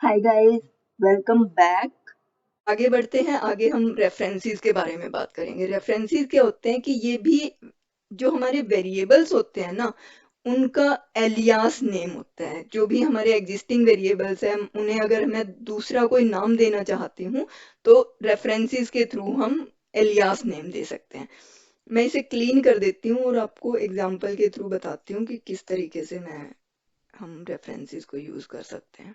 Hi guys, welcome back. आगे बढ़ते हैं। आगे हम रेफरेंसेस के बारे में बात करेंगे। रेफरेंसेस क्या होते हैं कि ये भी जो हमारे वेरिएबल्स होते हैं ना, उनका एलियास नेम होता है। जो भी हमारे एग्जिस्टिंग वेरिएबल्स हैं, उन्हें अगर मैं दूसरा कोई नाम देना चाहती हूँ तो रेफरेंसेस के थ्रू हम एलियास नेम दे सकते हैं। मैं इसे क्लीन कर देती हूँ और आपको एग्जांपल के थ्रू बताती हूँ कि किस तरीके से हम रेफरेंसेस को यूज कर सकते हैं।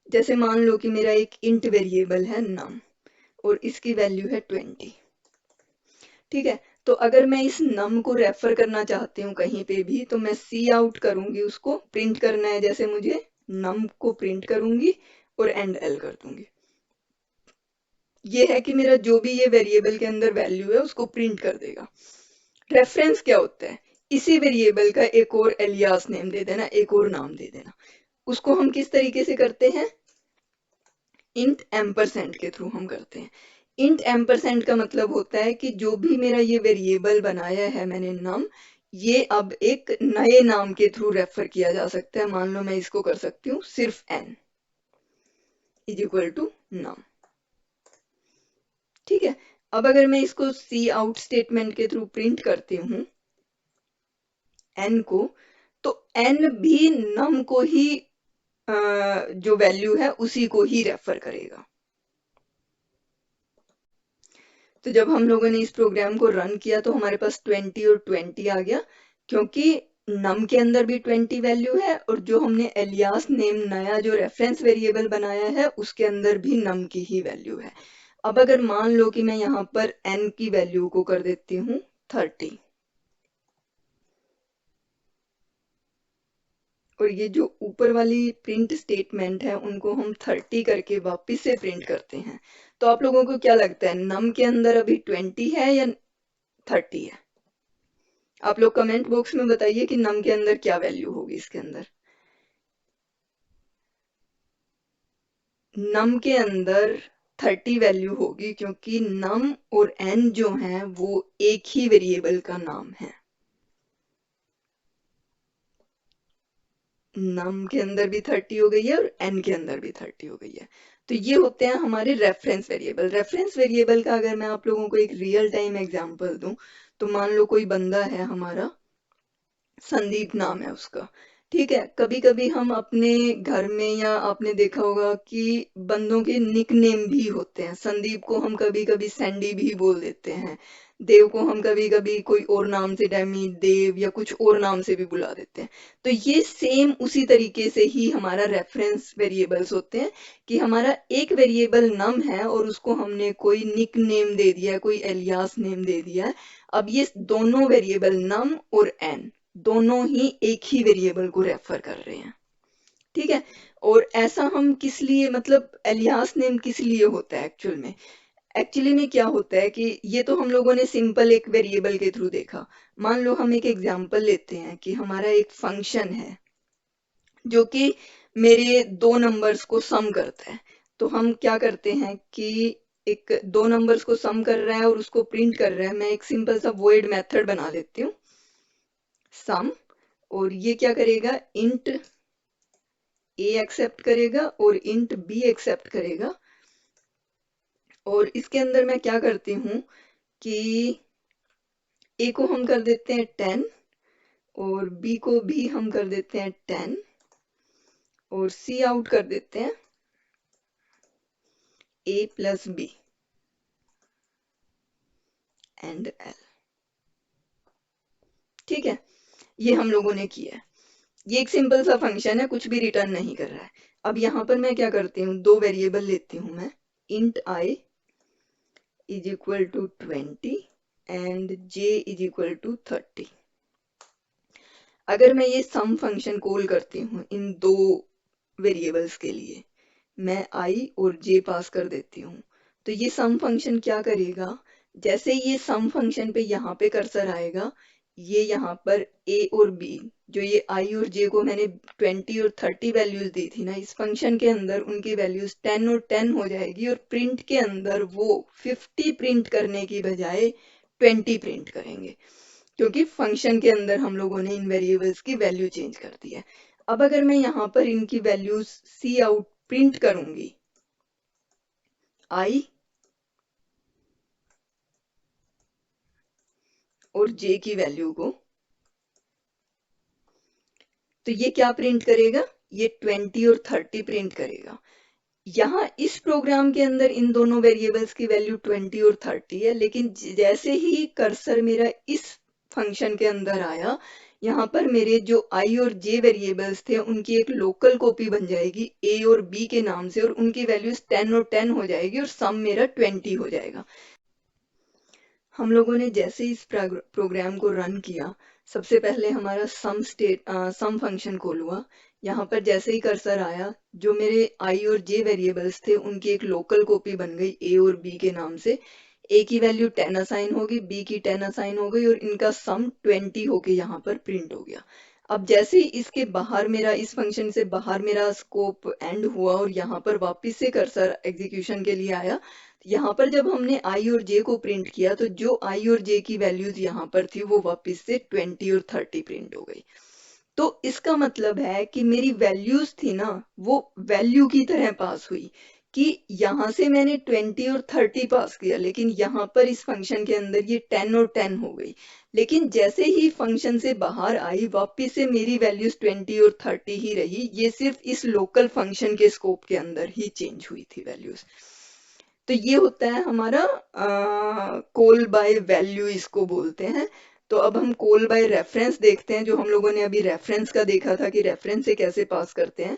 जैसे मान लो कि मेरा एक इंट वेरिएबल है नम और इसकी वैल्यू है 20। ठीक है, तो अगर मैं इस नम को रेफर करना चाहती हूँ कहीं पे भी, तो मैं सी आउट करूंगी, उसको प्रिंट करना है जैसे मुझे, नम को प्रिंट करूंगी और एंड एल कर दूंगी। ये है कि मेरा जो भी ये वेरिएबल के अंदर वैल्यू है उसको प्रिंट कर देगा। रेफरेंस क्या होता है? इसी वेरिएबल का एक और एलियास नेम दे देना, एक और नाम दे देना। उसको हम किस तरीके से करते हैं? इंट एम्परसेंड के थ्रू हम करते हैं। इंट एम्परसेंड का मतलब होता है कि जो भी मेरा ये वेरिएबल बनाया है मैंने नम, ये अब एक नए नाम के थ्रू रेफर किया जा सकता है। मान लो मैं इसको कर सकती हूँ सिर्फ n इज इक्वल टू नम। ठीक है, अब अगर मैं इसको सी आउट स्टेटमेंट के थ्रू प्रिंट करती हूँ n को, तो n भी नम को ही जो वैल्यू है उसी को ही रेफर करेगा। तो जब हम लोगों ने इस प्रोग्राम को रन किया तो हमारे पास 20 और 20 आ गया, क्योंकि नम के अंदर भी 20 वैल्यू है और जो हमने एलियास नेम नया जो रेफरेंस वेरिएबल बनाया है उसके अंदर भी नम की ही वैल्यू है। अब अगर मान लो कि मैं यहाँ पर n की वैल्यू को कर देती हूँ 30, और ये जो ऊपर वाली प्रिंट स्टेटमेंट है उनको हम 30 करके वापस से प्रिंट करते हैं, तो आप लोगों को क्या लगता है नम के अंदर अभी 20 है या 30 है? आप लोग कमेंट बॉक्स में बताइए कि नम के अंदर क्या वैल्यू होगी इसके अंदर। नम के अंदर 30 वैल्यू होगी, क्योंकि नम और n जो है वो एक ही वेरिएबल का नाम है। नम के अंदर भी 30 हो गई है और n के अंदर भी 30 हो गई है। तो ये होते हैं हमारे रेफरेंस वेरिएबल। रेफरेंस वेरिएबल का अगर मैं आप लोगों को एक रियल टाइम एग्जांपल दूं, तो मान लो कोई बंदा है हमारा, संदीप नाम है उसका। ठीक है, कभी कभी हम अपने घर में, या आपने देखा होगा कि बंदों के निक नेम भी होते हैं। संदीप को हम कभी कभी सैंडी भी बोल देते हैं, देव को हम कभी कभी कोई और नाम से, डैमी देव या कुछ और नाम से भी बुला देते हैं। तो ये सेम उसी तरीके से ही हमारा रेफरेंस वेरिएबल्स होते हैं कि हमारा एक वेरिएबल नम है और उसको हमने कोई निक नेम दे दिया, कोई एलियास नेम दे दिया है। अब ये दोनों वेरिएबल नम और एन दोनों ही एक ही वेरिएबल को रेफर कर रहे हैं। ठीक है, और ऐसा हम किस लिए, मतलब एलियास नेम किस लिए होता है एक्चुअल में? एक्चुअली में क्या होता है कि ये तो हम लोगों ने सिंपल एक वेरिएबल के थ्रू देखा। मान लो हम एक एग्जांपल लेते हैं कि हमारा एक फंक्शन है जो कि मेरे दो नंबर्स को सम करता है। तो हम क्या करते हैं कि एक दो नंबर्स को सम कर रहा है और उसको प्रिंट कर रहा है, मैं एक सिंपल सा वॉइड मेथड बना देती हूँ सम, और ये क्या करेगा, इंट ए एक्सेप्ट करेगा और इंट बी एक्सेप्ट करेगा। और इसके अंदर मैं क्या करती हूँ कि ए को हम कर देते हैं 10 और बी को भी हम कर देते हैं 10 और सी आउट कर देते हैं ए प्लस बी एंड एल। ठीक है, ये हम लोगों ने किया है। ये एक सिंपल सा फंक्शन है, कुछ भी रिटर्न नहीं कर रहा है। अब यहाँ पर मैं क्या करती हूँ, दो वेरिएबल लेती हूँ मैं, int i is equal to 20 and j is equal to 30। अगर मैं ये सम फंक्शन कॉल करती हूँ इन दो वेरिएबल्स के लिए, मैं i और j पास कर देती हूँ, तो ये सम फंक्शन क्या करेगा, जैसे ये सम फंक्शन पे यहाँ पे कर्सर आएगा, ये यहाँ पर a और b, जो ये i और j को मैंने 20 और 30 वैल्यूज दी थी ना, इस फंक्शन के अंदर उनकी वैल्यूज 10 और 10 हो जाएगी, और प्रिंट के अंदर वो 50 प्रिंट करने की बजाय 20 प्रिंट करेंगे, क्योंकि फंक्शन के अंदर हम लोगों ने इन वेरिएबल्स की वैल्यू चेंज कर दी है। अब अगर मैं यहाँ पर इनकी वैल्यूज सी आउट प्रिंट करूंगी, आई और जे की वैल्यू को, तो ये क्या प्रिंट करेगा, ये 20 और 30 प्रिंट करेगा। यहाँ इस प्रोग्राम के अंदर इन दोनों वेरिएबल्स की वैल्यू 20 और 30 है, लेकिन जैसे ही कर्सर मेरा इस फंक्शन के अंदर आया, यहाँ पर मेरे जो आई और जे वेरिएबल्स थे उनकी एक लोकल कॉपी बन जाएगी ए और बी के नाम से, और उनकी वैल्यूज 10 और 10 हो जाएगी और सम मेरा 20 हो जाएगा। हम लोगों ने जैसे इस प्रोग्राम को रन किया, सबसे पहले हमारा सम फंक्शन कॉल हुआ। यहाँ पर जैसे ही कर्सर आया, जो मेरे आई और जे वेरिएबल्स थे उनकी एक लोकल कॉपी बन गई ए और बी के नाम से। ए की वैल्यू 10 असाइन होगी, बी की 10 असाइन हो गई और इनका सम 20 होके यहाँ पर प्रिंट हो गया। अब जैसे ही इसके बाहर मेरा, इस फंक्शन से बाहर मेरा स्कोप एंड हुआ और यहाँ पर वापस से कर्सर एग्जीक्यूशन के लिए आया, यहाँ पर जब हमने आई और जे को प्रिंट किया तो जो आई और जे की वैल्यूज यहाँ पर थी वो वापस से 20 और 30 प्रिंट हो गई। तो इसका मतलब है कि मेरी वैल्यूज थी ना, वो वैल्यू की तरह पास हुई, कि यहाँ से मैंने 20 और 30 पास किया, लेकिन यहाँ पर इस फंक्शन के अंदर ये 10 और 10 हो गई। लेकिन जैसे ही फंक्शन से बाहर आई, वापिस से मेरी वैल्यूज 20 और 30 ही रही, ये सिर्फ इस लोकल फंक्शन के स्कोप के अंदर ही चेंज हुई थी वैल्यूज। तो ये होता है हमारा कॉल बाय वैल्यू, इसको बोलते हैं। तो अब हम कॉल बाय रेफरेंस देखते हैं, जो हम लोगों ने अभी रेफरेंस का देखा था कि रेफरेंस से कैसे पास करते हैं।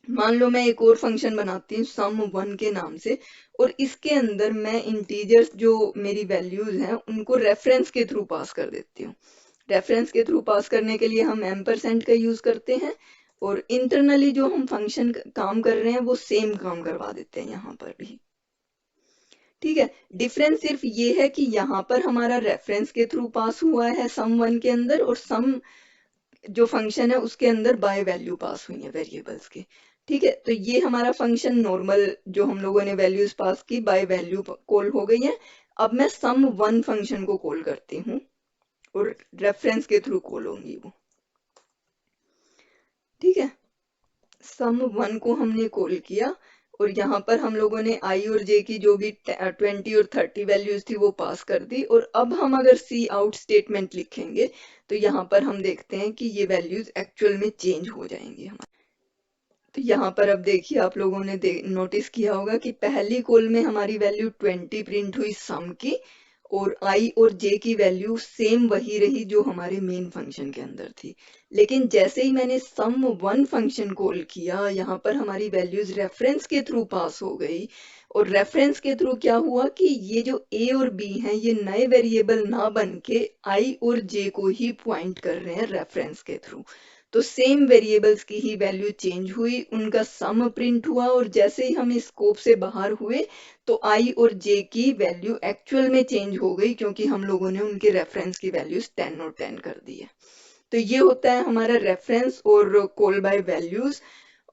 मान लो मैं एक और फंक्शन बनाती हूँ sum1 के नाम से, और इसके अंदर मैं इंटीजर्स जो मेरी वैल्यूज हैं उनको रेफरेंस के थ्रू पास कर देती हूँ। रेफरेंस के थ्रू पास करने के लिए हम एम्परसेंड का यूज करते हैं, और इंटरनली जो हम फंक्शन काम कर रहे हैं वो सेम काम करवा देते हैं यहाँ पर भी। ठीक है, डिफरेंस सिर्फ ये है कि यहाँ पर हमारा रेफरेंस के थ्रू पास हुआ है sum1 के अंदर, और सम जो फंक्शन है उसके अंदर बाय वैल्यू पास हुई है वेरिएबल्स के। ठीक है, तो ये हमारा फंक्शन नॉर्मल जो हम लोगों ने वैल्यूज पास की बाय वैल्यू कॉल हो गई है। अब मैं sum1 फंक्शन को कॉल करती हूँ और रेफरेंस के थ्रू कॉल होंगी वो। ठीक है, sum1 को हमने कॉल किया, और यहाँ पर हम लोगों ने आई और जे की जो भी 20 और 30 वैल्यूज थी वो पास कर दी। और अब हम अगर सी आउट स्टेटमेंट लिखेंगे तो यहाँ पर हम देखते हैं कि ये वैल्यूज एक्चुअल में चेंज हो जाएंगी हमारे। तो यहाँ पर अब देखिए, आप लोगों ने नोटिस किया होगा कि पहली कॉल में हमारी वैल्यू 20 प्रिंट हुई सम की, और आई और जे की वैल्यू सेम वही रही जो हमारे मेन फंक्शन के अंदर थी। लेकिन जैसे ही मैंने sum1 फंक्शन कॉल किया, यहाँ पर हमारी वैल्यूज रेफरेंस के थ्रू पास हो गई। और रेफरेंस के थ्रू क्या हुआ कि ये जो ए और बी हैं ये नए वेरिएबल ना बन के आई और जे को ही पॉइंट कर रहे हैं रेफरेंस के थ्रू। तो सेम वेरिएबल्स की ही वैल्यू चेंज हुई, उनका सम प्रिंट हुआ, और जैसे ही हम इस स्कोप से बाहर हुए तो आई और जे की वैल्यू एक्चुअल में चेंज हो गई, क्योंकि हम लोगों ने उनके रेफरेंस की वैल्यूज 10 और 10 कर दी है। तो ये होता है हमारा रेफरेंस और कॉल बाय वैल्यूज।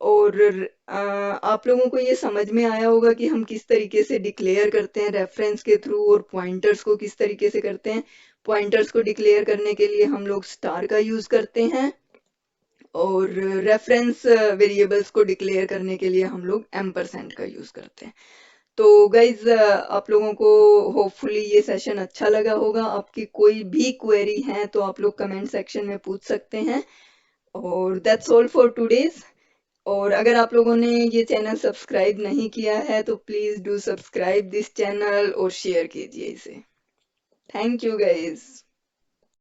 और आप लोगों को ये समझ में आया होगा कि हम किस तरीके से डिक्लेयर करते हैं रेफरेंस के थ्रू, और पॉइंटर्स को किस तरीके से करते हैं। पॉइंटर्स को डिक्लेयर करने के लिए हम लोग स्टार का यूज करते हैं, और रेफरेंस वेरिएबल्स को डिक्लेयर करने के लिए हम लोग एम्परसेंड का यूज करते हैं। तो गाइज, आप लोगों को होपफुली ये सेशन अच्छा लगा होगा। आपकी कोई भी क्वेरी है तो आप लोग कमेंट सेक्शन में पूछ सकते हैं। और दैट्स ऑल फॉर टुडेज। और अगर आप लोगों ने ये चैनल सब्सक्राइब नहीं किया है तो please do subscribe this channel और शेयर कीजिए इसे। Thank you guys.